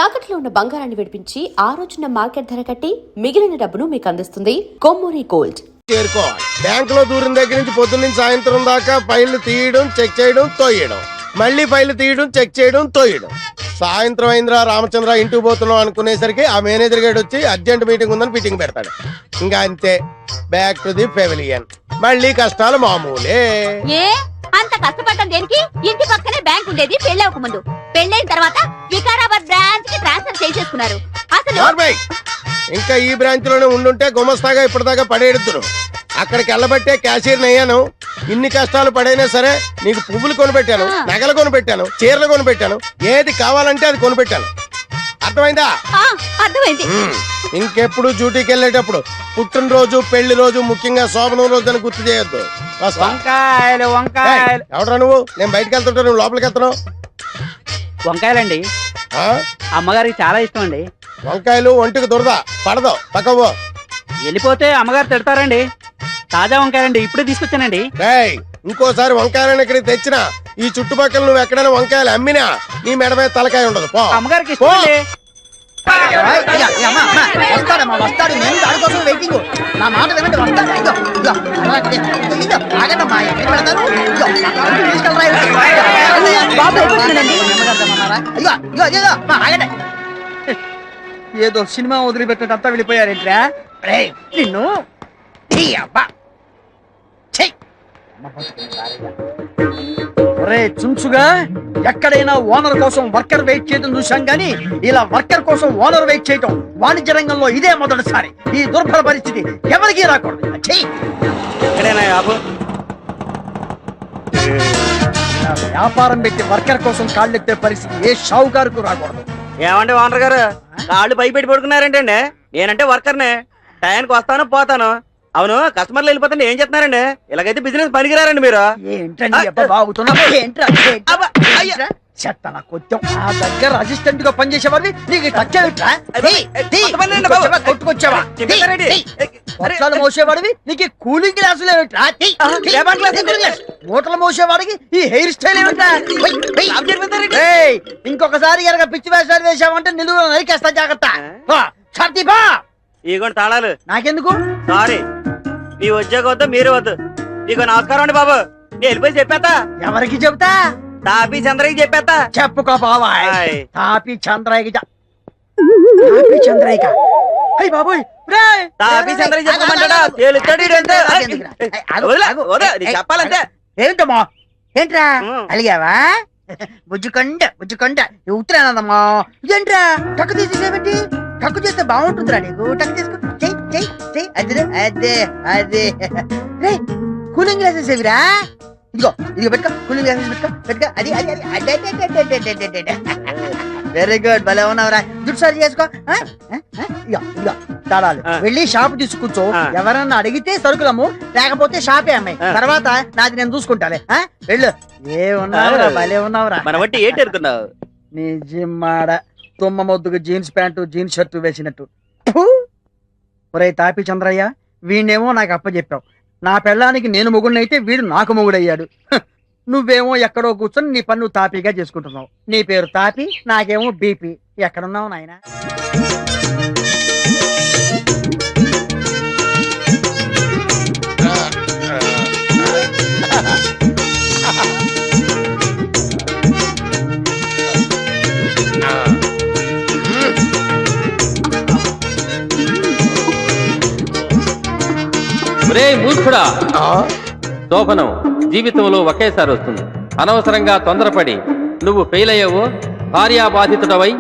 తాకట్లో ఉన్న బంగారాన్ని విడిపించి ఆ రోజున మార్కెట్ ధర కట్టి మిగిలిన డబ్బును మీకు అందిస్తుంది కొమ్మూరి గోల్డ్. చేరుకోవాలి. బ్యాంకులో దూరం దగ్గర నుంచి పొద్దున్న సాయంత్రం దాకా ఫైళ్లు తీయడం, చెక్ చేయడం, తోయడం, మళ్ళీ ఫైళ్లు తీయడం, చెక్ చేయడం, తోయడం. సాయంత్రం అయిందిరా రామచంద్ర ఇంటికి పోతున్నాం అనుకునేసరికి ఆ మేనేజర్ గారు వచ్చి అర్జెంట్ మీటింగ్ ఉందని మీటింగ్ పెడతాడు. ఇంకా అంతే, బ్యాక్ టు ది పెవిలియన్. మళ్ళీ కష్టాలు మామూలే. అంత కష్టపడటం దేనికి? ఇంటి పక్కనే బ్యాంక్ ఉండేది పెళ్ళవక ముందు. పెళ్ళైన తర్వాత వికారాబాద్ బ్రాంచ్ కి ట్రాన్స్ఫర్ చేసేసుకున్నారు. అసలు ఇంకా ఈ బ్రాంచ్ లోనే ఉండుంటే గుమస్తాగా ఇప్పటిదాకా పడేడుతురు. అక్కడికి వెళ్ళబట్టే క్యాషియర్ అయ్యాను. ఇన్ని కష్టాలు పడైనా సరే నీకు పువ్వులు కొనిపెట్టాను, నగలు కొనిపెట్టాను, చీరలు కొనిపెట్టాను, ఏది కావాలంటే అది కొనిపెట్టాను. అర్థమైందా? అర్థమైంది. ఇంకెప్పుడు డ్యూటీకి వెళ్ళేటప్పుడు పుట్టినరోజు, పెళ్లి రోజు, ముఖ్యంగా శోభనం రోజు అని గుర్తు చేయొద్దు. ఎవడరా నువ్వు? నేను బయటకు వెళ్తుంటా, నువ్వు లోపలికి వెళ్తున్నావు. వంకాయలండి, అమ్మగారికి చాలా ఇష్టం అండి. వంకాయలు ఒంటికి దురద పడదు, పక్కవో. వెళ్ళిపోతే అమ్మగారు తిడతారండి. తాజా వంకాయలండి, ఇప్పుడే తీసుకొచ్చానండి. ఇంకోసారి వంకాయలను ఇక్కడికి తెచ్చినా, ఈ చుట్టుపక్కల నువ్వు ఎక్కడైనా వంకాయలు అమ్మినా నీ మెడ మీద తలకాయ ఉండదు. అమ్మగారికి ఇష్టం అండి. వస్తాడు, నేను దానికోసం వెయిటింగ్. నా మాట వినండి, వస్తాడు. ఏదో సినిమా వదిలిపెట్టినట్టు వెళ్ళిపోయారేంట్రా నిన్ను. ఒరే చుంచుగా, ఎక్కడైనా ఓనర్ కోసం వర్కర్ వెయిట్ చేయడం చూశాం గానీ ఇలా వర్కర్ కోసం ఓనర్ వెయిట్ చేయడం వాణిజ్య రంగంలో ఇదే మొదటిసారి. ఈ దుర్భర పరిస్థితి ఎవరికీ రాకూడదు. వ్యాపారం పెట్టి వర్కర్ కోసం కాళ్ళెత్తే పరిస్థితి ఏ షావుకారుకు రాకూడదు. ఏమండి ఓనర్ గారు, కాళ్ళు పై పెట్టి పడుకున్నారేంటండి? నేనంటే వర్కర్నే, టైంకి వస్తాను పోతాను. అవును, కస్టమర్లు వెళ్ళిపోతే ఏం చేస్తున్నారండి? ఇలాగైతే బిజినెస్ పనికిరారండి మీరు. చెత్తన కొంచెం ఆ దగ్గర అసిస్టెంట్ గా పనిచేసేవాడివి నీకు కొట్లాలు మోసేవాడివి నీకు కూలింగ్ గ్లాసులు ఏమిట్రా? మూటలు మోసేవాడికి ఈ హెయిర్ స్టైల్ ఏమిట్రా? ఇంకొకసారి ఎరగ పిచ్చి వేసాలు వేసావంటే నిలువ నరికేస్తా, జాగ్రత్త. ఇగోండి తాళాలు. నాకెందుకు? సారీ, మీ ఉద్యోగం వద్దు, మీరు వద్దు. నీకు నమస్కారం అండి బాబు. నేను వెళ్ళిపోయి చెప్పేస్తా. ఎవరికి చెబుతా? తాపీ చంద్రయ్యకి చెప్పేస్తా. చెప్పుకో బాబాయ్. తాపీ చంద్రయ్యకి చంద్రయ్య అయ్యి బాబోయ్, తాపీ చంద్రయ్య చెప్పమంటాడా? చెప్పాలంటే ఏంటమ్మా? ఏంట్రా అలిగావా? బుజ్జుకొండ బుజ్జుకొండ ఉత్తరానదమ్మా. ఇదేంట్రా టక్కు తీసేసేబట్టి? టక్కు చేస్తే బాగుంటుందిరా నీకు. టక్కు తీసుకో, చెయ్యి చెయ్యి చెయ్యి. అదే అదే అదే. కూలింగ్ గ్లాసెస్ ఏవిరా? ఇదిగో ఇదిగో పెట్టుకో, కూలింగ్ గ్లాసెస్ పెట్టుకో పెట్టుకో. అది అది అది. వెరీ గుడ్, భలే ఉన్నావురా. జుట్టు సరి చేసుకో. ఇదిగో తాళాలు. వెళ్ళి షాప్ తీసుకూర్చో. ఎవరన్నా అడిగితే సరుకులమ్ము, లేకపోతే షాపే అమ్మాయి. తర్వాత నాది నేను చూసుకుంటాలే. వెళ్ళు. ఏ ఉన్నావురా, భలే ఉన్నావురా. మన బట్టి ఏంటి అనుకున్నావు? నీ జిమ్మాడ తుమ్మ మొద్దుకు జీన్స్ ప్యాంటు జీన్స్ షర్టు వేసినట్టు. ఒరే తాపి చంద్రయ్య, వీణేమో నాకు అప్పచెప్పావు. నా పెళ్ళానికి నేను మొగుడినైతే వీడు నాకు మొగుడయ్యాడు. నువ్వేమో ఎక్కడో కూర్చొని నీ పన్ను తాపీగా చేసుకుంటున్నావు. నీ పేరు తాపి, నాకేమో బీపీ. ఎక్కడున్నావు నాయనా? మూర్ఖుడా, శోభనం జీవితంలో ఒకేసారి వస్తుంది. అనవసరంగా తొందరపడి నువ్వు ఫెయిల్ అయ్యావో భార్యాబాధితుడవై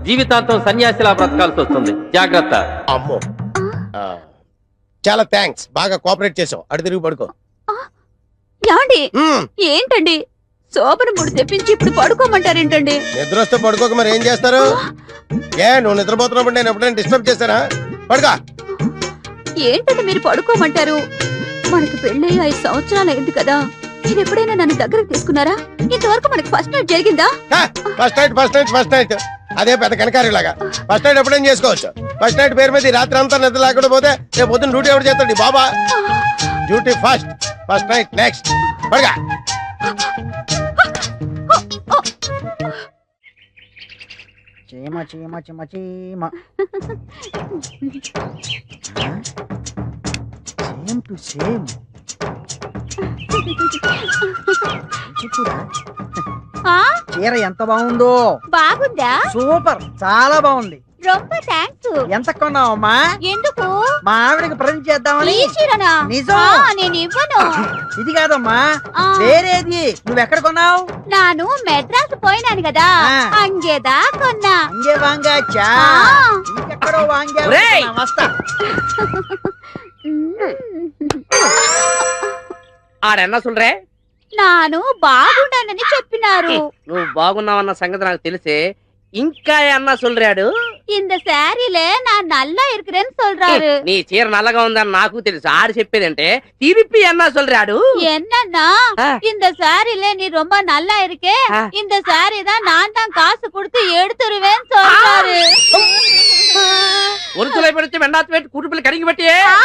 జీవితాంతం సన్యాసిలా బ్రతకాల్సి వస్తుంది. జాగ్రత్త. అమ్మో, చాలా థ్యాంక్స్, బాగా కోఆపరేట్ చేసావు. అడు తిరిగి పడుకో. ఏంటండి శోభన ముడి తెప్పించి ఇప్పుడు పడుకోమంటారేంటండి? నిద్ర వస్తే పడుకోక మరి ఏం చేస్తారు? నువ్వు నిద్రపోతున్నప్పుడు నేను ఎప్పుడైనా డిస్టర్బ్ చేశానా? పడుకో. ఏంటంటే మీరు పడుకోమంటారు? మనకు పెళ్ళి 5 సంవత్సరాలు అయింది కదా, మీరు ఎప్పుడైనా నన్ను దగ్గరకు తీసుకున్నారా? ఇంతవరకు మనకి ఫస్ట్ నైట్ జరిగిందా? ఫస్ట్ నైట్ అదే పెద్ద కనకారిలాగా. ఫస్ట్ నైట్ ఎప్పుడైనా చేసుకోవచ్చు. ఫస్ట్ నైట్ పేరు మీద రాత్రి అంతా నిద్ర లేకుండా పోతే రేపు పొద్దున్న డ్యూటీ ఎవరు చేస్తాడు? బాబా డ్యూటీ ఫస్ట్ నైట్ నెక్స్ట్. పడుగా. చీమ చీమ చీమ చీమ సేమ్ టు సేమ్ ఆ, చీర ఎంత బాగుందో. బాగుందా? సూపర్, చాలా బాగుంది. రొంబ థాంక్స్. ఎంత కొన్నావమ్మా? ఎందుకు? మా ఆవిడకి ప్రజెంట్ చేద్దామని. ఈ చీరనా? నిజం. నేను ఇవ్వను. ఇది కాదమ్మా, ఆ. వేరేది. నువ్వెక్కడ కొన్నావు? నాను మెడ్రాస్ పోయినాను కదా, ఆ. అంగేదా కొన్నా. అంగే వాంగాచా. ఆ. ఇంకెక్కడో వాంగా ఒరేయ్. వస్తా. ఆడన్నా సుల్రే నాను బాగుండానని చెప్పినారు. నువ్వు బాగున్నావన్న సంగతి నాకు తెలిసే ఇంకా అన్నా సుల్రాడు. இந்த சாரில நான் நல்லா இருக்கிறேன்னு சொல்றாரு. నీ చీర నల్లగా ఉందని నాకు తెలుసు. ఆడు చెప్పేదంటే తిరిపి అన్నా సుల్రాడు. என்னன்னா ஆ. இந்த சாரில நீ ரொம்ப நல்லா இருக்கே, ஆ. இந்த சாரி தான் நான் தான் காசு கொடுத்து எடுத்துருவேன்னு சொல்றாரு. ఒరుతులై పెడితే వెండాత పెట్టి కుటుంబలు కడిగి పెట్టి ఆ.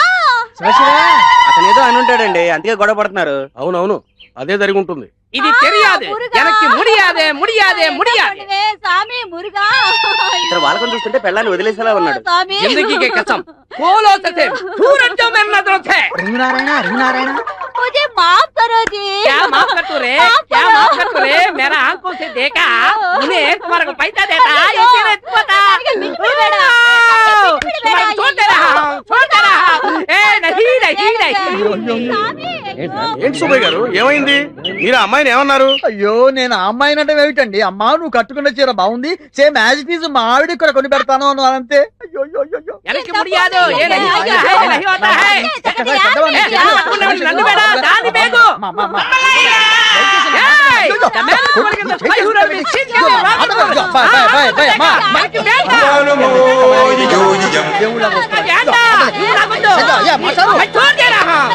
అతను ఏదో అని ఉంటాడండి, అందుకే గొడవ పడుతున్నారు. అవునవును, అదే జరిగి ఉంటుంది. ఇది ఆ, తెలియాదే, మురుగా. எனக்கு முடியாதே முடியாதே என்ன முடியாதே. பண்ணுவே, சாமி முருகா. ఇతను వాళ్ళకొని చూస్తుంటే పెళ్ళాన్ని వదిలేసేలా ఉన్నాడు. சாமி. జిందగీకే కసం పోలో సతే సూరజ్ మే నజరోं से రింగునారాయణ, రింగునారాయణ. मुझे माफ करो जी. क्या माफ कर तू रे, क्या माफ कर तू रे, मेरा आंखों से देखा उन्हें तुम्हारे को पैसा देता ये तेरे पता तुम्हारे छोड़ दे रहा ए नहीं नहीं नहीं. சாமி. ఏంటి సుబ్బయ్య గారు, ఏమైంది? మీరు ఆ అమ్మాయిని ఏమన్నారు? అయ్యో, నేను ఆ అమ్మాయిని అంటే ఏమిటండి? అమ్మా, నువ్వు కట్టుకున్న చీర బాగుంది, సేమ్ యాజ్ ఇట్ ఈజ్ మా ఆవిడ ఇక్కడ కొని పెడతాను అన్నానంతే. అయ్యో అయ్యో అయ్యో. எனக்கு முடியாது ये नहीं होता है ये नहीं होता है నన్ను బేడా దాని బేగు అమ్మా, అమ్మా, అమ్మా. ఏయ్ తమేలు కొలికిన పై హురని చిన్న బై, బై, బై, అమ్మా. మనకి బేగా దేవుళ్ళ వస్తాడు. ఏంటా ఇది నాకొద్దు అయ్యా, మాట్లాడు. मैं छोड़ दे रहा हूं.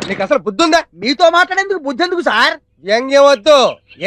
నీకు అసలు బుద్ధి ఉందా? మీతో మాట్లాడేందుకు బుద్ధి ఎందుకు సార్? వ్యంగ్యం వద్దు.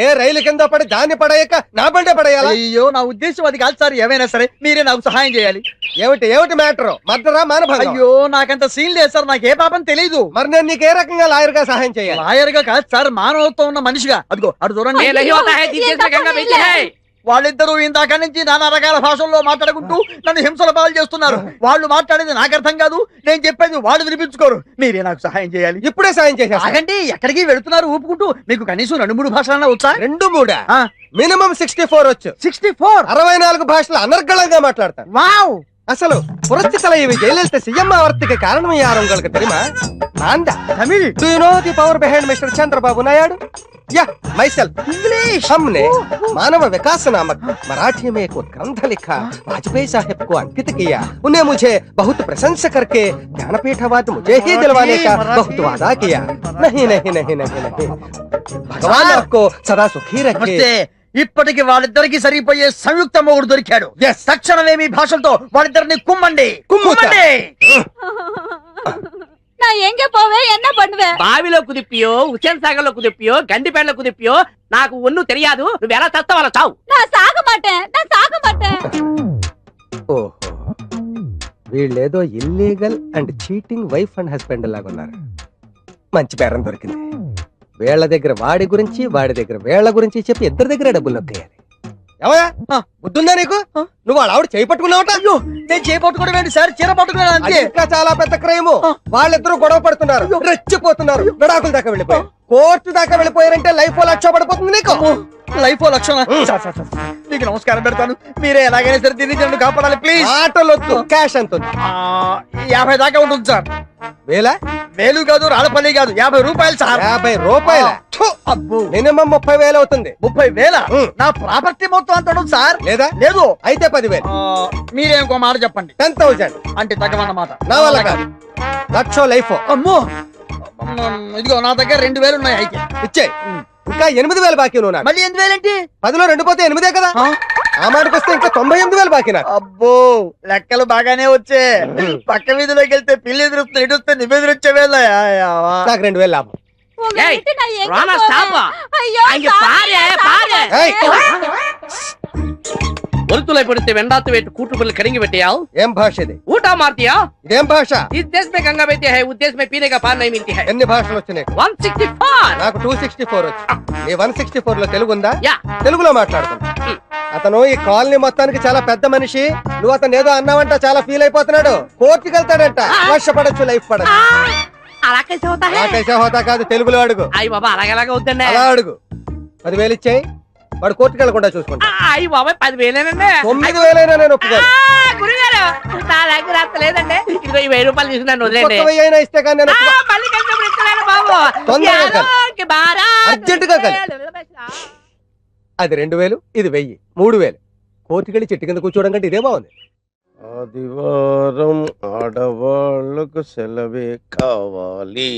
ఏ రైలు కింద పడి దాన్ని పడేయక నా బండే పడేయాలా? అయ్యో, నా ఉద్దేశం అది కాదు సార్. ఏమైనా సరే మీరే నాకు సహాయం చేయాలి. ఏమిటి మ్యాటర్? మర్డరా మానభంగం? అయ్యో, నాకంత సీన్ లేదు సార్. నాకు ఏ పాపం తెలీదు. మరి నేను నీకు ఏ రకంగా లాయర్ గా సహాయం చేయాలి? లాయర్ గా కాదు సార్, మానవత్వం ఉన్న మనిషిగా. అదిగో అటు చూడండి. ये नहीं होता है जिससे से गंगा बेची है. వాళ్ళిద్దరూ ఇందాక నుంచి నానా రకాల భాషల్లో మాట్లాడుకుంటూ నన్ను హింసల పాలు చేస్తున్నారు. వాళ్ళు మాట్లాడేది నాకు అర్థం కాదు, నేను చెప్పేది వాళ్ళు వినిపించుకోరు. మీరే నాకు సహాయం చేయాలి. ఇప్పుడే సాయం చేసేస్తా. ఆగండి, ఎక్కడికి వెళుతున్నారు ఊపుకుంటూ? మీకు కనీసం 2-3 భాషలన్నా వచ్చా? 2-3 ఆ, మినిమం 64 వచ్చు. 64. 64 భాషలు అనర్గళంగా మాట్లాడతాను. వావ్. అసలు పురస్థితల ఇవి జయలలిత సీఎం ఆవర్తికి కారణం యారు உங்களுக்கு தெரியுமா? నాందా Tamil. Do you know the power behind Mr. Chandrababu Naidu? Yeah, myself. English. हमने मानव विकास नामक मराठी में एक ग्रंथ लिखा, वाजपेयी साहब को अंकित किया. उन्हें मुझे बहुत प्रशंसा करके ज्ञानपीठ अवार्ड मुझे ही दिलवाने का बहुत वादा किया. नहीं नहीं नहीं नहीं नहीं. भगवान आपको सदा सुखी रखे. నమస్తే. ఇప్పటికి వాళ్ళిద్దరికి సరిపోయే సంయుక్త మొగుడు దొరికాడు. తక్షణమే మీ భాషలతో వాళ్ళిద్దరిని కుమ్మండి. కుమ్ముతా. நான் எங்க போவேன், என்ன பண்ணுவேன்? బావిలో కుదిపియో హుసేన్ సాగర్ లో కుదిపియో గండిపేటలో కుదిపియో నాకు ఒన్ను తెలియదు. నువ్వు ఎలా చస్తావు అలా చావు. நான் சாக மாட்டேன், நான் சாக மாட்டேன். ఓహో, వీళ్ళేదో illegal and cheating wife and husband లాగా ఉన్నారు. మంచి పేరం దొరికింది. వీళ్ళ దగ్గర వాడి గురించి, వాడి దగ్గర వీళ్ళ గురించి చెప్పి ఇద్దరి దగ్గర డబ్బులు నొక్కేయాలి. ఏమయ్యా, బుద్ధుందా నీకు? నువ్వు వాళ్ళ ఆవిడ చేయి పట్టుకున్నావట? అయ్యో, నేను చేపట్టుకోవడం ఏంటి సార్? చీర పట్టుకున్నాను అది అంతే. ఇంకా చాలా పెద్ద క్రైమ్. వాళ్ళిద్దరూ గొడవ పడుతున్నారు, రెచ్చిపోతున్నారు, విడాకుల దాకా వెళ్ళిపోయారు, కోర్టు దాకా వెళ్ళిపోయారంటే లైఫ్ లక్ష పడిపోతుంది నీకు. లైఫ్ లక్షణ. సార్, సార్, సార్, మీకు నమస్కారం పెడతాను. మీరే ఎలాగైనా సరే దీన్ని నన్ను కాపాడాలి ప్లీజ్. ఆటలొద్దు, క్యాష్ ఎంత ఉంది? 50 దాకా ఉంటుంది సార్. వేలా? వేలు కాదు, రాళ్ళపల్లి కాదు, 50 రూపాయలు సార్. 50 రూపాయల? అబ్బో, మినిమం 30,000 అవుతుంది. 30,000? నా ప్రాపర్టీ మొత్తం అంత ఉండదు సార్. లేదా? లేదు. అయితే 10,000. మీరే ఇంకో మాట చెప్పండి. 10,000 అంటే తగ్గమన్నమాట. నా వల్ల కాదు. లక్ష లైఫ్ అమ్మో, ఇదిగో నా దగ్గర 2,000 ఉన్నాయి. అయితే ఇచ్చేయి. ఇంకా 8,000 బాకీ నువ్వు నాకు. మళ్ళీ 8,000 ఏంటి? 10లో 2 పోతే 8 కదా. ఆ మాటకు వస్తే ఇంకా 98,000 బాకీ నాకు. అబ్బో, లెక్కలు బాగానే వచ్చే. పక్క వీధిలోకి వెళ్తే పిల్లి ఎదురుస్తుంది, ఇటు వస్తే నిబెదురొచ్చే వేళ. నాకు 2,000 లాభం. உங்களை ஏய், விட்டு நான் எங்க ராணா, போவேன்? stop. ஐயோ, அங்க சாமி, பாரு நான் பாரு. ஏய். ஒரு ಒಲ್ತುಲೈ ಪಡುತ್ತೆ ವೆಂಡಾತು ವೇಟ್ ಕೂಟು ಬಲ್ ಕರಿಂಗಿ ಬೆಟ್ಟಿಯಾವ್ ఏం భాష ఇది? ಊಟ ಮಾಡ್ತೀಯಾ ఇదేం భాష? इस देश में गंगा बहती है उस देश में पीने का पानी नहीं मिलती है ఎన్ని భాషలు వచ్చినాయి? 164 నాకు 264 వచ్చు. నీ 164 లో తెలుగు ఉందా? యా తెలుగులో మాట్లాడుతున్నా. అతను ఈ కాలనీ మొత్తానికి చాలా పెద్ద మనిషి. నువ్వు అతను ఏదో అన్నావంట, చాలా ఫీల్ అయిపోతున్నాడు. కోర్టుకి వెళ్తాడంట. లక్ష పడచ్చు, లైఫ్ పడచ్చు. అలా కైసే హోతా హై నాకైతే హోతా కాదు, తెలుగులో అడుగు. అయ్య బాబా అలాగలాగా వద్దండి అలా అడుగు. 10,000 ఇచ్చేయి, వాడు కోర్టుకి వెళ్ళకుండా చూసుకుంటా. అయ్య బాబాయ్ 10,000 9,000 నేను ఒప్పుకోను. గురుగారు నా దగ్గర అంత లేదండి ఇదిగో ఈ 1000 రూపాయలు తీసుకున్నాను వదిలేండి ఒక్క 1000 అయినా ఇస్తే కానీ నేను ఒప్పుకోను. మళ్ళీ కలిసినప్పుడు ఇస్తున్నాను బాబు తొందరగా కలు. యాదోకి బారా అర్జెంటుగా కలు. అది 2,000, ఇది 1,000, 3,000. కోర్టుకి వెళ్ళి చెట్టు కింద కూర్చోవడం కంటే ఇదే బాగుంది. ఆదివారం ఆడవాళ్ళకు సెలవే కావాలి.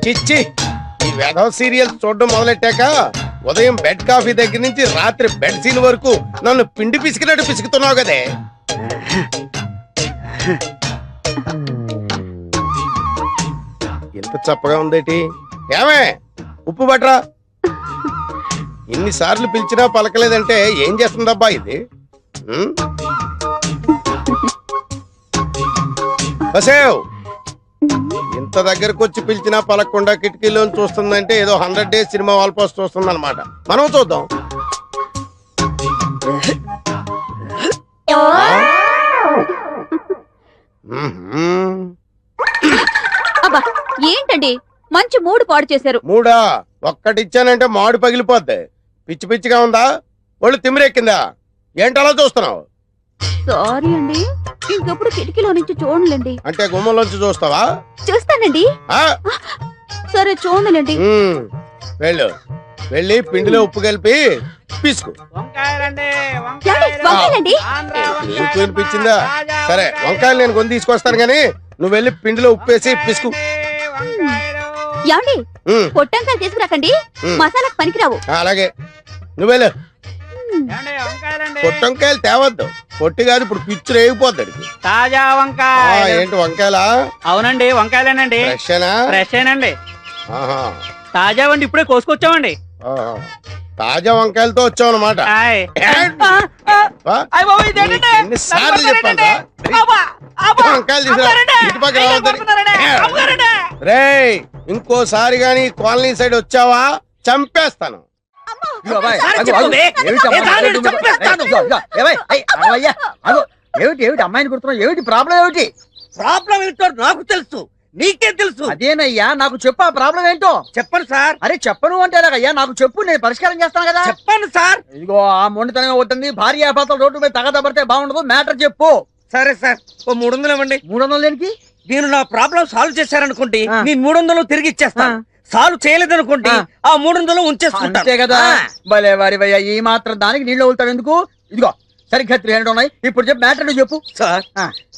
చిచ్చి, ఈ వెధవ సీరియల్స్ చూడడం మొదలెట్టాక ఉదయం బెడ్ కాఫీ దగ్గర నుంచి రాత్రి బెడ్ సీన్ వరకు నన్ను పిండి పిసికినట్టు పిసుకుతున్నావు కదే. ఎంత చప్పగా ఉందేటి? ఏమే ఉప్పు బట్రా. ఇన్నిసార్లు పిలిచినా పలకలేదంటే ఏం చేస్తుందబ్బా ఇది? బసేవ్, ఇంత దగ్గరకు వచ్చి పిలిచినా పలకకుండా కిటికీలోని చూస్తుందంటే ఏదో 100 డేస్ సినిమా వాల్ పోస్ట్ చూస్తుంది అనమాట. మనం చూద్దాం. అబ్బా ఏంటండి మంచి మూడు పాడు చేశారు. మూడా? ఒక్కటిచ్చానంటే మాడు పగిలిపోద్ది. పిచ్చి పిచ్చిగా ఉందా? ఒళ్ళు తిమ్మిరెక్కిందా? ఏంటలా చూస్తున్నావు? సారీ అండి, ఇంకెప్పుడు కిటికీలో నుంచి చూడలేండి. అంటే గుమ్మంలోంచి చూస్తావా? చూస్తానండి. ఆ? సరే చూడలేండి. వెళ్ళు, వెళ్ళి పిండిలో ఉప్పు కలిపి పిసుకు. వంకాయలండి వంకాయలండి. నీకు వినిపించిందా? సరే, వంకాయలు నేను కొని తీసుకొస్తాను గానీ నువ్వు వెళ్ళి పిండిలో ఉప్పు వేసి పిసుకు. ఏమండి పొట్టంకాయలు తీసుకురాకండి, మసాలాకు పనికిరావు. అలాగే, నువ్వు వెళ్ళు. పొట్టంకాయలు తేవద్దు, పొట్టి కాదు, ఇప్పుడు పిచ్చు రేగిపోద్ది. తాజా వంకాయ. ఏంటి వంకాయలా? అవునండి వంకాయలేనండి. ఫ్రెషేనా? ఫ్రెషేనండి. ఆహా, తాజా వండి ఇప్పుడే కోసుకొచ్చామండి. ఆహా. తాజా వంకాయలతో వచ్చావు అనమాట. ఎన్నిసార్లు చెప్పాను వంకాయలు తీసుకురా. రేయ్, ఇంకోసారి గాని కాలనీ సైడ్ వచ్చావా చంపేస్తాను. ఏమిటి అమ్మాయిని కొడుతున్నావు? ఏమిటి ప్రాబ్లం? ఏమిటి ప్రాబ్లం ఏంటో నాకు తెలుసు, నీకే తెలుసు. అదేనయ్యా, నాకు చెప్పు ఆ ప్రాబ్లం ఏంటో. చెప్పండి సార్. అరే చెప్పను అంటే అయ్యా, నాకు చెప్పు, నేను పరిష్కారం చేస్తాను కదా. చెప్పండి సార్. ఇదిగో ఆ మొండితనం అవుతుంది, భార్య భర్తలు రోడ్డు మీద తగదబడితే బాగుండదు. మ్యాటర్ చెప్పు. సరే సార్, ఓ 300 ఇవ్వండి. 300 దేనికి? నేను నా ప్రాబ్లం సాల్వ్ చేశారనుకోండి, ఆ. నేను 300 తిరిగి ఇచ్చేస్తాను. సాల్వ్ చేయలేదనుకోండి, ఆ 300 ఉంచేసుకుంటాను. అంతే కదా. భలే వారి భయ్యా, ఈ మాత్రం దానికి నీళ్ళు వెళ్తావు ఎందుకు? ఇదిగో సరిగ్గా 300 ఉన్నాయి. ఇప్పుడు చెప్పు, మ్యాటర్ చెప్పు. సార్,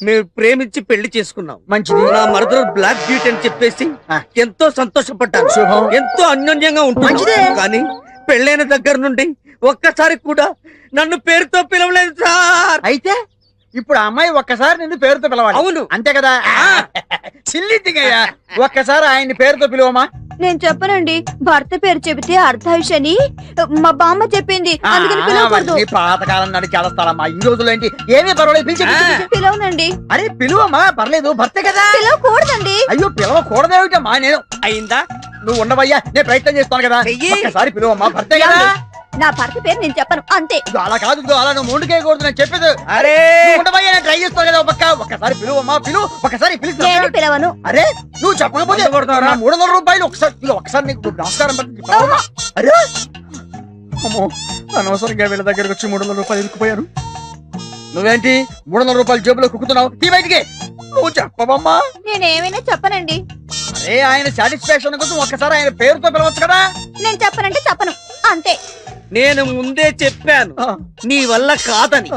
మేము ప్రేమించి పెళ్లి చేసుకున్నాం. మంచిది. నా మరదలు బ్లాక్ బ్యూటీ అని చెప్పేసి ఎంతో సంతోషపడ్డాను. శుభం. ఎంతో అన్యోన్యంగా ఉంటుంది. మంచిదే. కానీ పెళ్ళైన దగ్గర నుండి ఒక్కసారి కూడా నన్ను పేరుతో పిలవలేదు సార్. అయితే ఇప్పుడు ఆ అమ్మాయి ఒక్కసారి నిన్ను పేరుతో పిలవాలి. అవును. అంతే కదా. చిల్లిద్దిగయ్యా, ఒక్కసారి ఆయన్ని పేరుతో పిలువమా. నేను చెప్పనండి, భర్త పేరు చెబితే అర్ధాయుషని మా బామ్మ చెప్పింది, అందుకని పిలవకూడదు. పాతకాలం నాడు చేస్తాలమ్మా, ఈ రోజులో ఏంటి? ఏమీ పర్వాలేదు, పిలిచి. పిలవనండి. అరే పిలువమ్మా, పర్లేదు, భర్తే కదా. పిలవకూడదండి. అయ్యో పిలవకూడదేమిటమ్మా? నేను అయిందా? నువ్వు ఉండవయ్యా, నేను ప్రయత్నం చేస్తాను కదా. చెయ్యి. ఒక్కసారి పిలువమ్మా, భర్తే కదా. నా భర్త పేరు నేను చెప్పను, అంతే. ఇదిగో అలా కాదు, ఇదిగో అలా నువ్వు ముందుకేయకూడదు, నేను చెప్పేది. అరే నువ్వు ఉండవయ్యా, నేను ట్రై చేస్తాను కదా. ఒక్కసారి పిలువమ్మా, ఒక్కసారి నేను పిలుస్తా. పిలవను. అరే నువ్వు చెప్పకపోతే వంద కొడతావరా? 300 రూపాయలు ఒకసారి నీకు నమస్కారం పెట్టి. అరే అమ్మో, అనవసరంగా వీళ్ళ దగ్గరకు వచ్చి 300 రూపాయలు ఇరుక్కుపోయాను. నువ్వేంటి 300 రూపాయలు జేబులో కుక్కుతున్నావు? తీ బయటికి. నువ్వు చెప్పవమ్మా. నేనేమైనా చెప్పనండి. అరే ఆయన సాటిస్ఫాక్షన్ కోసం ఒక్కసారి ఆయన పేరుతో పిలవచ్చు కదా. నేను చెప్పనంటే చెప్పను, అంతే. నేను ముందే చెప్పాను నీ వల్ల కాదని.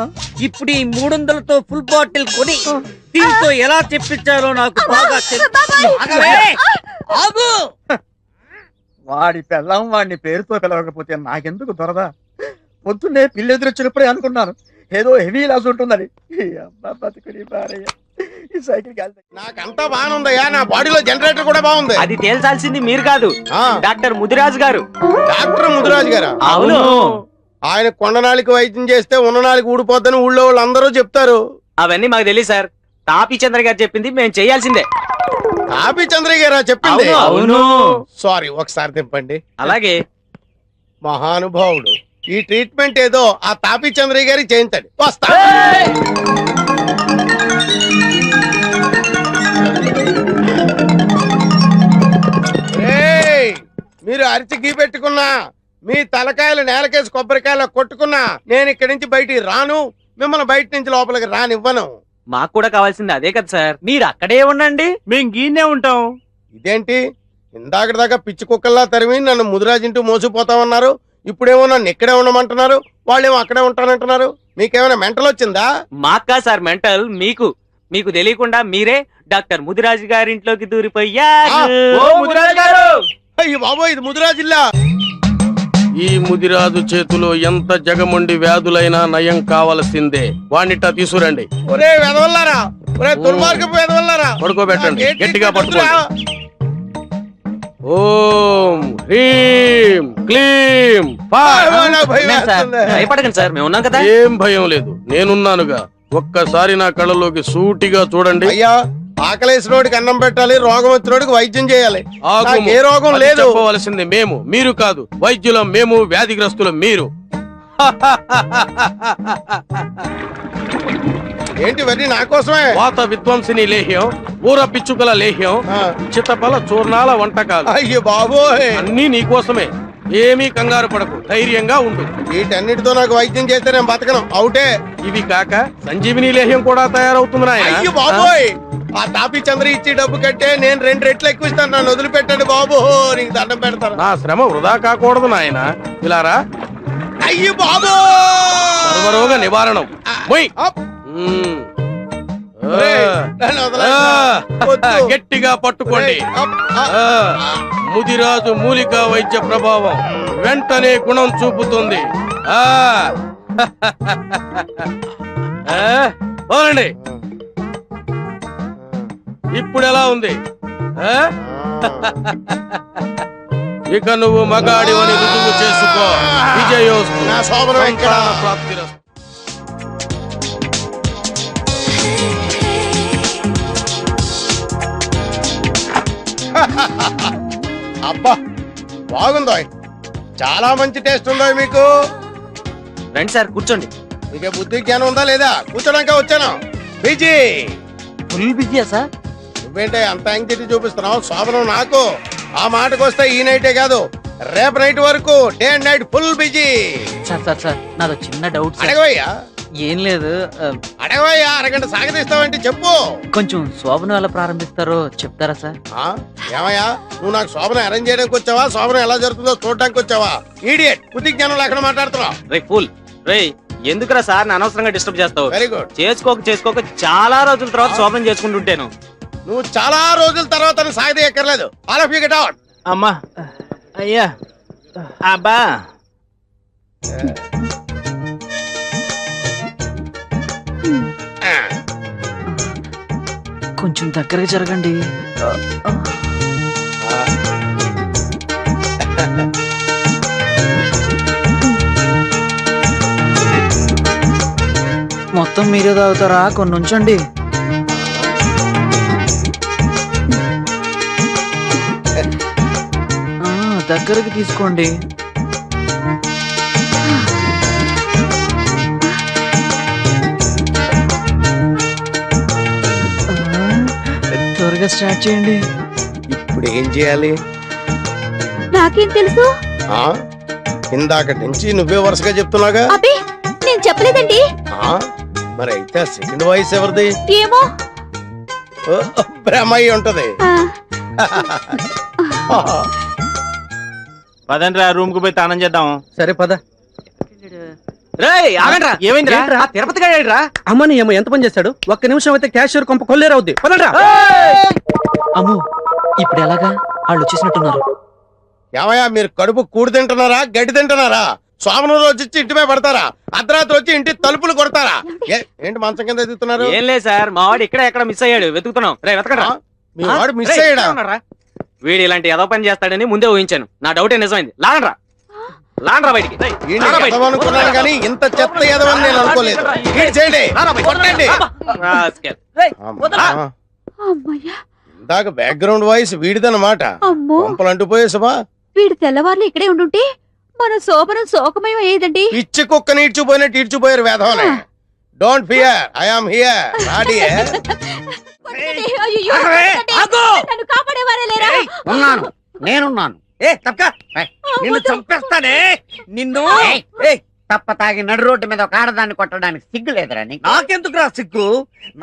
ఇప్పుడు ఈ 300తో ఫుల్ బాటిల్ కొని దీంతో ఎలా చెప్పించాలో నాకు బాగా ఆగు. వాడి పెళ్ళం వాడిని పేరుతో పిలవకపోతే నాకెందుకు దొరదా? పొద్దున్నే పిల్లెదురొచ్చినప్పుడే అనుకున్నాను ఏదో హెవీ లాస్ ఉంటుందని. ఈ అబ్బా బతుకుని భార్య ఈ సైకిల్ కాదు. నాకంతా బాగానే ఉందయ్యా, నా బాడీలో జనరేటర్ కూడా బాగుంది. అది తేల్చాల్సింది మీరు కాదు, ఆ, డాక్టర్ ముదిరాజు గారు. డాక్టర్ ముదిరాజు గారా? అవును. ఆయన కొండనాలికి వైద్యం చేస్తే ఉన్ననాలికి ఊడిపోద్దని ఊళ్ళో వాళ్ళు అందరూ చెప్తారు. అవన్నీ మాకు తెలియదు సార్, తాపీ చంద్ర గారు చెప్పింది మేము చేయాల్సిందే. తాపి చంద్రయ్య గారా చెప్పింది? అవును. సారీ, ఒకసారి తిప్పండి. అలాగే. మహానుభావుడు, ఈ ట్రీట్మెంట్ ఏదో ఆ తాపి చంద్రయ్య గారికి చేయించండి. వస్తా. ఏయ్, మీరు అరిచి గీ పెట్టుకున్నా, మీ తలకాయలు నేలకేసి కొబ్బరికాయలు కొట్టుకున్నా నేను ఇక్కడి నుంచి బయటికి రాను, మిమ్మల్ని బయట నుంచి లోపలికి రానివ్వను. మాకు కూడా కావాల్సింది అదే కదా సార్, మీరు అక్కడే ఉండండి, మేము గీనే ఉంటాం. ఇదేంటి, ఇందాక దాకా పిచ్చి కుక్కల్లా తరిమి నన్ను ముదిరాజింటూ మోసిపోతామన్నారు, ఇప్పుడేమో నన్ను ఇక్కడే ఉండమంటున్నారు, వాళ్ళేమో అక్కడే ఉంటానంటున్నారు. మీకేమైనా మెంటల్ వచ్చిందా? మాకా సార్ మెంటల్, మీకు మీకు తెలియకుండా మీరే డాక్టర్ ముదిరాజు గారింట్లోకి దూరిపోయారు. ఓ ముదిరాజు గారు! అయ్యి బాబో, ఇది ముదిరాజిల్లా. ఈ ముదిరాజు చేతిలో ఎంత జగమండి వ్యాధులైనా నయం కావలసిందే. వాణ్ణిట్టా తీసుకురండి. ఒరే వెదవల్లారా, ఒరే దుర్మార్గపు వెదవల్లారా, పడుకోబెట్టండి, నాకేంటి గట్టిగా పట్టుకురా? ఓం హ్రీం క్లీం ఫా. నాకు భయం ఉన్నాం సార్, వేస్తుంది. భయపడకండి సార్, మేము ఉన్నాం కదా. ఏం భయం లేదు, నేనున్నానుగా. ఒక్కసారి నా కళ్ళలోకి సూటిగా చూడండి. అయ్యా, ఆకలేసినోడికి అన్నం పెట్టాలి, రోగం వచ్చినోడికి వైద్యం చేయాలి. ఆగుము. నాకు ఏ రోగం అది లేదు. చెప్పవలసింది మేము, మీరు కాదు. వైద్యులం మేము, వ్యాధిగ్రస్తులం మీరు. ఏంటి వరి నా కోసమే? వాత విధ్వంసిని లేహ్యం, ఊర పిచ్చుకల లేహ్యం, ఆ. చిత్తపల చూర్ణాల వంటకాలు అయ్యో బాబోయ్, అన్నీ నీకోసమే. ఏమీ కంగారు పడకు, ధైర్యంగా ఉండు. వీటన్నిటితో నాకు వైద్యం చేస్తే నేను బతకను, అవుటే. ఇవి కాక సంజీవిని లేహ్యం కూడా తయారవుతుంది నాయనా. అయ్యో బాబోయ్, ఆ తాపి చంద్ర ఇచ్చి డబ్బు కట్టే నేను 2 రెట్లు ఎక్కువ ఇస్తాను, నన్ను వదిలిపెట్టండి బాబు, నీకు దండం పెడతాను. నా శ్రమ వృధా కాకూడదు నాయనా. ఇలారా, అయ్యో బాబు, సర్వరోగ నివారణం. మొయ్. మ్మ్. నన్ను ఆ, వదలండి. వద్దు. గట్టిగా పట్టుకోండి. ఆ, ముదిరాజు మూలికా వైద్య ప్రభావం వెంటనే గుణం చూపుతుంది. ఆ వదలండి. ఇప్పుడు ఎలా ఉంది? ఆ? ఇక నువ్వు మగాడివని రుజువు చేసుకో. విజయోస్తు. నా శోభనం ఎక్కడ? సంతాన ప్రాప్తిరస్తు. అబ్బా బాగుందో, చాలా మంచి టేస్ట్ ఉందో మీకు. రండి సార్, కూర్చోండి. మీకే బుద్ధి జ్ఞానం ఉందా లేదా? కూర్చోడానికే వచ్చాను. బిజీ. ఫుల్ బిజీయా సార్? నువ్వేంటే అంత యాంగ్జైటీ చూపిస్తున్నావు? శోభనం నాకు. ఆ మాటకు వస్తే ఈ నైటే కాదు, రేపు నైట్ వరకు day and night full busy. Sir sir sir నాదో చిన్న డౌట్ సార్. అడగవయ్యా, ఏం లేదు, అడగవయ్యా. అరగంట సాగదీస్తావంటే చెప్పు. కొంచెం శోభనం ఎలా ప్రారంభిస్తారో చెప్తారా సార్? ఆ, ఏమయ్యా, నువ్వు నాకు శోభనం అరేంజ్ చేయడానికి వచ్చావా, శోభనం ఎలా జరుగుతుందో చూడడానికి వచ్చావా? ఈడియట్, బుద్ధి జ్ఞానం లేకుండా మాట్లాడుతున్నావు. రే ఫుల్, రే ఎందుకురా సార్ అనవసరంగా డిస్టర్బ్ చేస్తావు? Very good. చేసుకోక చాలా రోజుల తర్వాత శోభనం చేసుకుంటుంటాను. నువ్వు చాలా రోజుల తర్వాత సాగదీయక్కర్లేదు. All of you get out. అమ్మా, అయ్యా, అబ్బా. కొంచెం దగ్గరగా జరగండి. మొత్తం మీరే తాగుతారా? కొన్ని ఉంచండి. దగ్గరికి తీసుకోండి. త్వరగా స్టార్ట్ చేయండి. ఇప్పుడు ఏం చేయాలి? నాకేం తెలుసు? ఆ, ఇందాక నుంచి నువ్వే వరుసగా చెప్తున్నాగా. అబ్బే, నేను చెప్పలేదండి. ఆ, మరి అయితే సెకండ్ వాయిస్ ఎవరిది? ఏమో. ఓ, బ్రహ్మయ్య ఉంటది. పదండ్రా, రూమ్ కు పోయి తానం చేద్దాం. సరే పద. రేయ్ ఆగండ్రా, ఏమైందిరా? ఏంట్రా? ఆ తిరుపతి గాడేంట్రా? అమ్మని ఏమో ఎంత పని చేస్తాడు? ఒక్క నిమిషం అయితే క్యాషియర్ కొంప కొల్లేరవుద్ది. పదండ్రా. అమ్మో, ఇప్పుడు ఎలాగా? వాళ్ళు వచ్చేసినట్టున్నారు. ఏమయ్యా, మీరు కడుపు కూడి తింటున్నారా, గడ్డి తింటున్నారా? సోమను రోజు వచ్చి ఇంటి మీద పడతారా? అర్ధరాత్రి వచ్చి ఇంటి తలుపులు కొడతారా? ఏంటి మంచం కింద ఎదుగుతున్నారు? ఏం లేదు సార్, మా వాడు ఇక్కడ ఎక్కడ మిస్ అయ్యాడు, వెతుకుతున్నాం. రే వెతకడా. మీ వాడు మిస్ అయ్యాడా? వీడు ఇలాంటి ఏదో పని చేస్తాడని ముందే ఊహించాను. నా డౌటే నిజమైంది. లాగండ్రా లాగండ్రా బయటికి. అనుకున్నాను కానీ ఇంత చెత్త ఎదవని నేను అనుకోలేదు. చేయండి, కొట్టండి. అమ్మయ్యా, ఇందాక బ్యాక్గ్రౌండ్ వాయిస్ వీడిదన్నమాట. అమ్మో, పంపలు అంటుపోయే సుమా. వీడు తెల్లవార్లు ఇక్కడే ఉండుంటే మన శోభనం శోకమయం అయ్యేదండి. పిచ్చి కుక్కని ఈడ్చిపోయినట్టు ఈడ్చిపోయారు వేధవనే. Don't fear, I am here. అయ్యయ్యో, నన్ను కాపాడేవారే లేరా? ఉన్నాను, నేనున్నాను. నిన్ను చంపేస్తానే నిన్ను. తప్ప తాగి నడు రోడ్డు మీద ఒక ఆడదాన్ని కొట్టడానికి సిగ్గు లేదురా నీకు? నాకెందుకురా సిగ్గు?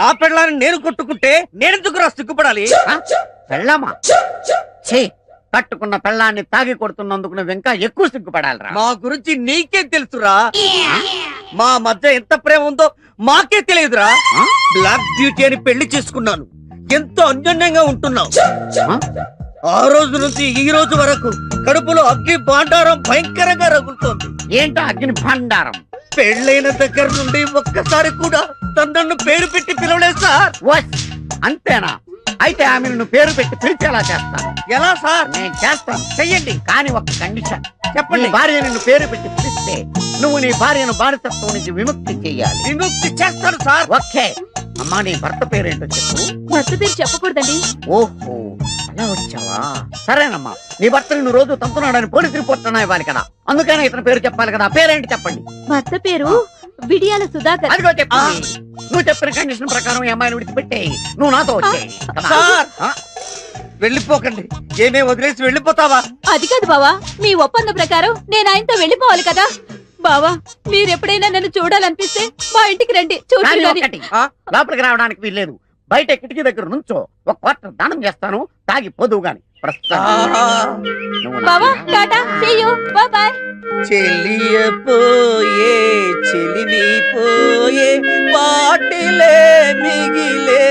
నా పెళ్ళాన్ని నేను కొట్టుకుంటే నేనెందుకురా సిగ్గుపడాలి? పెళ్ళామా? ఛీ, కట్టుకున్న పెళ్ళాన్ని తాగి కొడుతున్నందుకు నువ్వు ఇంకా ఎక్కువ సిగ్గుపడాలిరా. మా గురించి నీకే తెలుసురా. మా మధ్య ఎంత ప్రేమ ఉందో మాకే తెలియదురా. బ్లాక్ బ్యూటీ అని పెళ్లి చేసుకున్నాను. ఎంతో అన్యోన్యంగా ఉంటున్నావు. ఆ రోజు నుంచి ఈ రోజు వరకు కడుపులో అగ్ని భాండారం భయంకరంగా రగులుతోంది. ఏంటో అగ్ని భండారం? పెళ్ళైన దగ్గర నుండి ఒక్కసారి కూడా తనను పేరు పెట్టి పిలవలేదు సార్. అంతేనా? అయితే ఆమెను నువ్వు పేరు పెట్టి పిలిచేలా చేస్తాను. ఎలా సార్? నేను చేస్తాను, చెయ్యండి. కానీ ఒక కండిషన్. చెప్పండి. నీ భార్య నిన్ను పేరు పెట్టి పిలిస్తే నువ్వు నీ భార్యను బానిసత్వం నుంచి విముక్తి చెయ్యాలి. విముక్తి చేస్తాను సార్. ఓకే. అమ్మా, నీ భర్త పేరేంటో చెప్పు. భర్త పేరు చెప్పకూడదండి. ఓహో, అలా వచ్చావా? సరేనమ్మా, నీ భర్త నిన్ను రోజు తంతున్నాడని పోలీస్ రిపోర్ట్ ఇవ్వాలి కదా, అందుకనే ఇతని పేరు చెప్పాలి కదా. పేరేంటి చెప్పండి. భర్త పేరు విడియాల సుధాకర్. అదిగో చెప్పు. నువ్వు చెప్పిన కండిషన్ ప్రకారం ఈ అమ్మాయిని విడిచిపెట్టేయి. నువ్వు నాతో వచ్చేయి. సార్, వెళ్ళిపోకండి. ఏమే వదిలేసి వెళ్ళిపోతావా? అది కాదు బావా, మీ ఒప్పందం ప్రకారం నేను ఆయనతో వెళ్ళిపోవాలి కదా. బావా, మీరెప్పుడైనా నన్ను చూడాలనిపిస్తే మా ఇంటికి రండి. కానీ చూడండి. ఒకటి, లోపలికి రావడానికి వీల్లేదు. బయట కిటికీ దగ్గర నుంచో ఒక క్వార్టర్ దానం చేస్తాను, తాగి పోదువు గాని. బావా, tata, see you, bye bye. చెలియపోయే చెలిమి పోయే పాటిలే మిగిలే.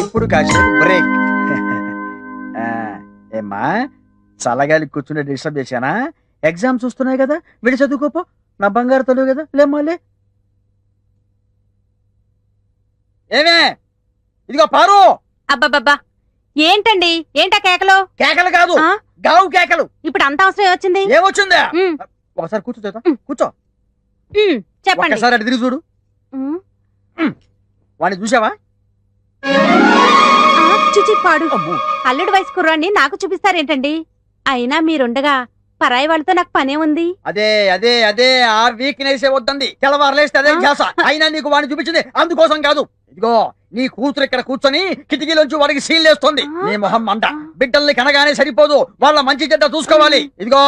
ఇప్పుడు కాసేపు బ్రేక్. ఏమ్మా, చల్లగాలి కూర్చుని డిస్టర్బ్ చేశానా? ఎగ్జామ్స్ వస్తున్నాయి కదా, విడి చదువుకోపో. నా బంగారు తల్లి కదా, లేమ్మా. ఏమే, ఇదిగో పారు. అబ్బబ్బబ్బా, ఏంటండి? ఏంటా కేకలు? కేకలు కాదు, ఆ? గావు కేకలు. ఇప్పుడు అంత అవసరం వచ్చింది. ఏమొచ్చిందా? ఉమ్, ఒకసారి కూర్చో చేత, కూర్చో. చెప్పండి. ఒకసారి అటు తిరిగి చూడు. ఉమ్, వాడిని చూసావా? చిచి పాడు. అమ్మో. అల్లుడు వయసు కుర్రాన్ని నాకు చూపిస్తారేంటండి? అయినా మీరుండగా పరాయి వాళ్ళతో నాకు పనే ఉంది. అదే అదే అదే ఆ వీక్నెస్ వద్దంది. తెల్లవారులేస్తే అదే ధ్యాస. అయినా నీకు వాడిని చూపించింది అందుకోసం కాదు. ఇదిగో, నీ కూతురు ఇక్కడ కూర్చొని కిటికీలోంచి వాడికి సీన్లేస్తుంది. నీ మొహం మంట. బిడ్డల్ని కనగానే సరిపోదు, వాళ్ళ మంచి చెడ్డ చూసుకోవాలి. ఇదిగో,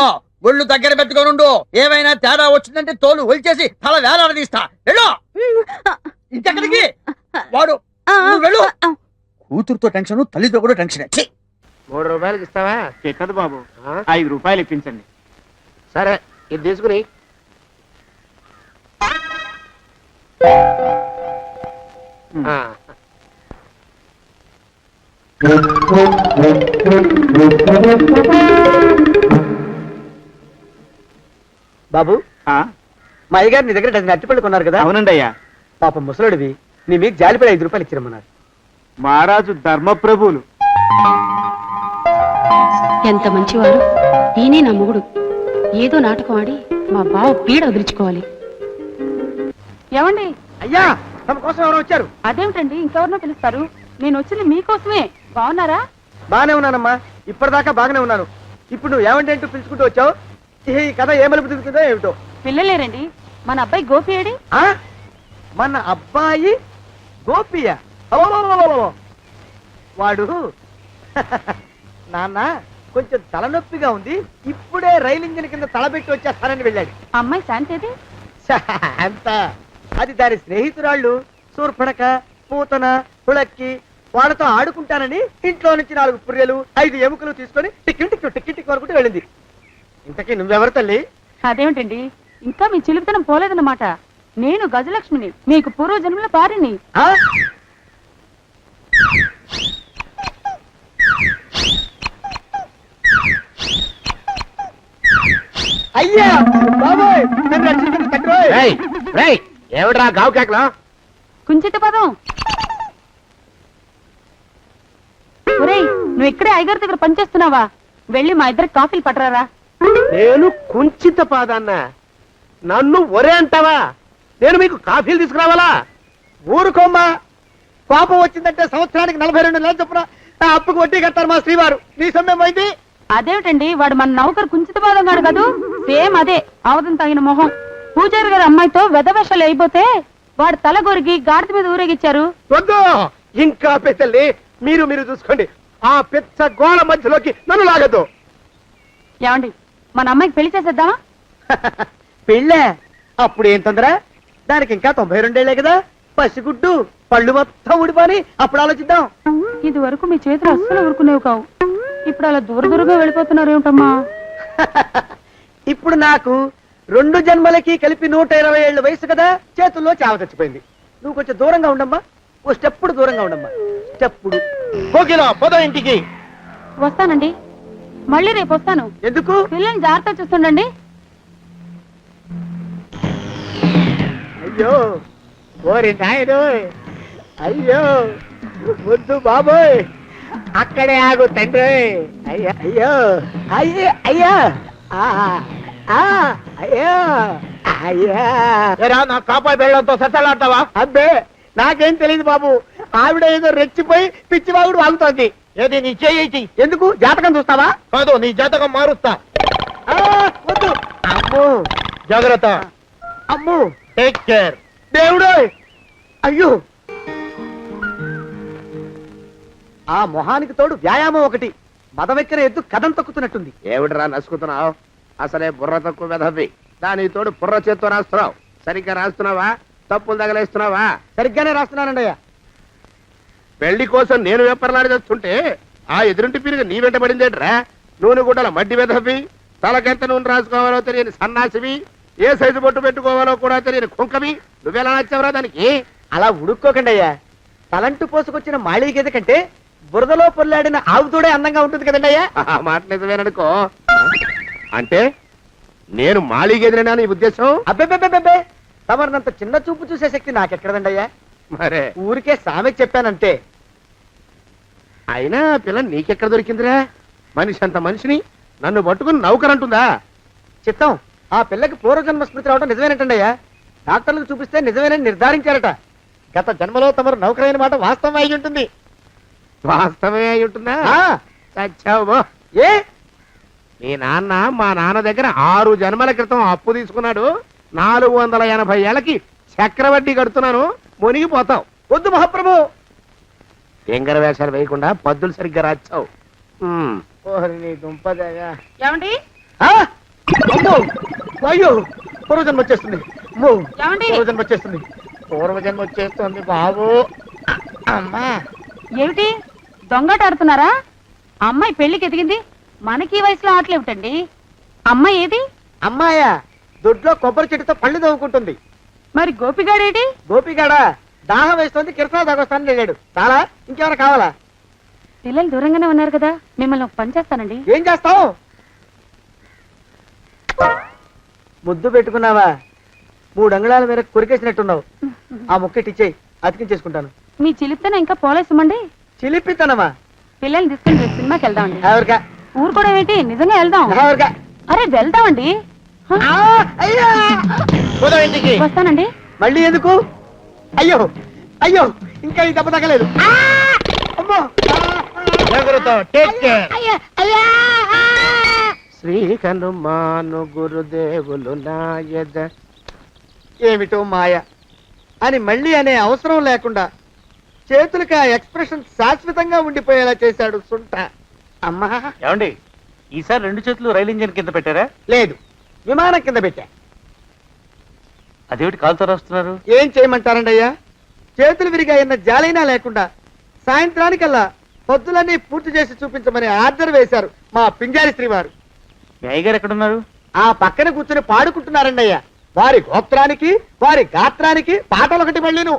ఒళ్ళు దగ్గర పెట్టుకోనుండు. ఏమైనా తేడా వచ్చిందంటే తోలు ఒలిచేసి తల వేలాడదీస్తా. వెళ్ళు. ఇంకెక్కడికి? వాడు నువ్వు వెళ్ళు. కూతురుతో టెన్షన్, తల్లితో కూడా టెన్షన్. 3 రూపాయలకి ఇస్తావా? చెక్కదు బాబు, 5 రూపాయలు ఇప్పించండి. సరే, ఇది తీసుకుని. బాబు, మా అయ్యగారు నీ దగ్గర డజన్ అరటిపళ్ళు కొన్నారు కదా? అవునండి అయ్యా. పాపం ముసలుడివి, నీ మీకు జాలిపడి 5 రూపాయలు ఇచ్చిరమ్మన్నారు. మహారాజు ధర్మప్రభువులు. ఎంత మంచివారు. ఈయనే నా మొగుడు. ఏదో నాటకం ఆడి మా బావ పీడ వదిలించుకోవాలి. ఏమండి? అయ్యా, తమ కోసం ఎవరు వచ్చారు? అదేమిటండి, ఇంకెవరినో పిలుస్తారు? నేను వచ్చింది మీకోసమే. బాగున్నారా? బాగానే ఉన్నానమ్మా, ఇప్పటిదాకా బాగానే ఉన్నాను. ఇప్పుడు నువ్వు ఏమంటే అంటూ పిలుచుకుంటూ వచ్చావు. ఈ కథ ఏ మలుపు తిరుగుతుందో ఏమిటో. పిల్లలేరండి. మన అబ్బాయి గోపి ఏడి? మన అబ్బాయి గోపియ? వాడు నాన్న కొంచెం తలనొప్పిగా ఉంది, ఇప్పుడే రైలు ఇంజిన్ కింద తలబెట్టి వచ్చేస్తానని వెళ్ళాడు. అమ్మాయి శాంతేది? అంత అది దాని స్నేహితురాళ్ళు సూర్పణక, పూతన, హుళక్కి. వాళ్ళతో ఆడుకుంటానని ఇంట్లో నుంచి 4 పుర్రెలు 5 ఎముకలు తీసుకొని టిక్కి వరకు వెళ్ళింది. ఇంతకీ నువ్వెవరు తల్లి? అదేమిటండి, ఇంకా మీ చిలుపుతనం పోలేదన్నమాట. నేను గజలక్ష్మిని, మీకు పూర్వజన్మల భార్యని. ఆ? అయ్యా బాబోయ్ నన్ను రక్షించండి తండ్రోయ్. ఏమిట్రా గావు కేకలా? కుంచిత పదం. ఒరేయ్, నువ్వు ఇక్కడే ఐగారి దగ్గర పనిచేస్తున్నావా? వెళ్ళి మా ఇద్దరికి కాఫీలు పట్టరారా. నేను కుంచిత పాదాన్న, నన్ను ఒరే అంటావా? నేను మీకు కాఫీలు తీసుకురావాలా? ఊరుకోమ్మా, కోపం వచ్చిందంటే సంవత్సరానికి 42 నెలలు చొప్పున ఆ అప్పుకు వడ్డీ కట్టారు మా శ్రీవారు. నీ సొమ్మేం పోయింది? అదేమిటండి, వాడు మన నౌకరు కుంచిత పాదం గాడు కదూ. సేమ్ అదే, ఆవదం తగిన మొహం. పూజారి గారి అమ్మాయితో వెధవేషాలు అయిపోతే వాడు తల గొరిగి గాడిద మీద ఊరేగిచ్చారు. వద్దు, ఇంకా పెద్దల్ని మీరు చూసుకోండి. ఆ పెద్ద గోళ మధ్యలోకి నన్ను లాగద్దు. ఏమండి, మన అమ్మాయికి పెళ్లి చేసేద్దామా? పెళ్ళే? అప్పుడు ఏం తొందర? దానికి ఇంకా 92 కదా. పసిగుడ్డు పళ్ళు మొత్తం ఊడిపోని అప్పుడు ఆలోచిద్దాం. ఇది వరకు మీ చేతులు అస్సలు ఊరుకునేవి కావు. ఇప్పుడు అలా దూరంగా వెళ్ళిపోతున్నారు ఏమిటమ్మా? ఇప్పుడు నాకు 2 జన్మలకి కలిపి 120 ఏళ్ళ వయసు కదా, చేతుల్లో చావ చచ్చిపోయింది. నువ్వు కొంచెం దూరంగా ఉండమ్మా, ఓ స్టెప్పుడు దూరంగా ఉండమ్మా. స్టెప్పుడు పోదో ఇంటికి. వస్తానండి, మళ్ళీ రేపు వస్తాను. ఎందుకు? పిల్లల్ని జాగ్రత్త చూస్తుండండి. అయ్యో ఓరి నాయుడు, అయ్యో వద్దు బాబోయ్, అక్కడే ఆగు తండ్రి. అయ్యా అయ్యో అయ్యో అయ్యా అయ్యో అయ్యా. నా కాపాయి బెళ్ళంతో సత్తలాడతావా? అబ్బే నాకేం తెలియదు బాబు, ఆవిడ ఏదో రెచ్చిపోయి పిచ్చివాగుడు వాగుతోంది. ఏది నీ చేయి? ఎందుకు? జాతకం చూస్తావా? కాదు, నీ జాతకం మారుస్తా. వద్దు. అమ్మో జాగ్రత్త. అమ్మో, టేక్ కేర్. దేవుడు. అయ్యో, ఆ మొహానికి తోడు వ్యాయామం ఒకటి. మదవెక్కిన ఎద్దు కథం తొక్కుతున్నట్టుంది. ఏమిటిరా నసుకుతున్నావు? అసలే బుర్ర తక్కువ వెధవి. దాని తోడు బుర్ర చేత్తో రాస్తున్నావు. సరిగ్గా రాస్తున్నావా? తప్పులు తగలేస్తున్నావా? సరిగ్గానే రాస్తున్నానండయ్యా. పెళ్లి కోసం నేను వెప్పర్లాడి చేస్తుంటే ఆ ఎదురింటి పీరుగా నీ వెంట పడిందేట్రా? నూనె గుడ్డల మడ్డి వెధవి, తలకెంత నూనె రాసుకోవాలో తెలియని సన్నాసివి, ఏ సైజు బొట్టు పెట్టుకోవాలో కూడా తెలియని కుంకవి. నువ్వెలా నచ్చావురా దానికి? అలా ఉడుక్కోకండి అయ్యా. తలంటు పోసుకొచ్చిన మాళీ గేదె కంటే బురదలో పొల్లాడిన ఆవుతోడే అందంగా ఉంటుంది కదండి అయ్యా. ఆ మాట నిజమేననుకో. అంటే నేను మాళీగెదిరినా నీ ఉద్దేశం? అబ్బెబ్బెబ్బెబ్బే, తమరినంత చిన్న చూపు చూసే శక్తి నాకెక్కడదండి అయ్యా. మరే ఊరికే సామె చెప్పానంతే. అయినా పిల్ల నీకెక్కడ దొరికిందిరా? మనిషి అంత మనిషిని నన్ను పట్టుకుని నౌకరంటుందా? చిత్తం, ఆ పిల్లకి పూర్వజన్మ స్మృతి రావడం నిజమేనటండి అయ్యా. డాక్టర్లకు చూపిస్తే నిజమేనని నిర్ధారించారట. గత జన్మలో తమరు నౌకరైన మాట వాస్తవం అయి ఉంటుంది. వాస్తవమే అయి ఉంటుందా? చచ్చావు. ఏ? మీ నాన్న మా నాన్న దగ్గర 6 జన్మల క్రితం అప్పు తీసుకున్నాడు. 480 ఏళ్ళకి చక్రవడ్డీ కడుతున్నాను. మునిగిపోతావు. వద్దు మహాప్రభు. ఎంగర వేషాలు వేయకుండా పద్దులు సరిగ్గా రాచావు. నీ దుంపదగా. ఏమండి? అమ్మో, అయ్యో, పూర్వజన్మ వచ్చేస్తుంది. అమ్మో, ఏమండి? పూర్వజన్మ వచ్చేస్తుంది. పూర్వజన్మ వచ్చేస్తుంది బాబు. అమ్మా, ఏమిటి దొంగట ఆడుతున్నారా? అమ్మాయి పెళ్లికి ఎదిగింది, మనకి ఈ వయసులో ఆటలేమిటండి? అమ్మాయి ఏది? అమ్మాయా? దొడ్లో కొబ్బరి చెట్టుతో పళ్ళు తవ్వుకుంటుంది. మరి గోపిగాడేటి? గోపిగాడ దాహం వేస్తుంది, కిరసా దాగొస్తానని వెళ్ళాడు. చాలా, ఇంకేమైనా కావాలా? పిల్లలు దూరంగానే ఉన్నారు కదా, మిమ్మల్ని ఒక పని చేస్తానండి. ఏం చేస్తావు? ముద్దు పెట్టుకున్నావా? 3 అంగుళాల మేర కొరికేసినట్టున్నావు. ఆ ముక్కటిచ్చేయి, అతికించేసుకుంటాను. మీ చిలిపితేనే ఇంకా పోలేసమండి. చిలిపితనమా? పిల్లల్ని తీసుకుని రేపు సినిమాకి వెళ్దామండి. ఎవరికా? ఊరు కూడా ఏంటి, నిజంగా వెళ్దాం. ఎవరికా? అరే వెళ్దామండి. వస్తానండి. మళ్ళీ ఎందుకు? అయ్యో అయ్యో, ఇంకా ఈ దెబ్బ తగ్గలేదు. అమ్మో, శ్రీ హనుమాను గురుదేవులు నాయద. ఏమిటో మాయ అని మళ్ళీ అనే అవసరం లేకుండా చేతులకి ఆ ఎక్స్ప్రెషన్ శాశ్వతంగా ఉండిపోయేలా చేశాడు సుంట. అమ్మా, ఏమండి ఈసారి 2 చేతులు రైలు ఇంజిన్ కింద పెట్టారా? లేదు, విమానం కింద పెట్టా. అదేమిటి కాలుతో రాస్తున్నారు? ఏం చేయమంటారండి అయ్యా? చేతులు విరిగాయన్న జాలైనా లేకుండా సాయంత్రానికల్లా పొద్దులన్నీ పూర్తి చేసి చూపించమని ఆర్డర్ వేశారు మా పింజారి శ్రీవారు. మీ అయ్యగారు ఎక్కడున్నారు? ఆ పక్కన కూర్చొని పాడుకుంటున్నారండి అయ్యా. వారి గోత్రానికి వారి గాత్రానికి పాటలు ఒకటి మళ్ళీను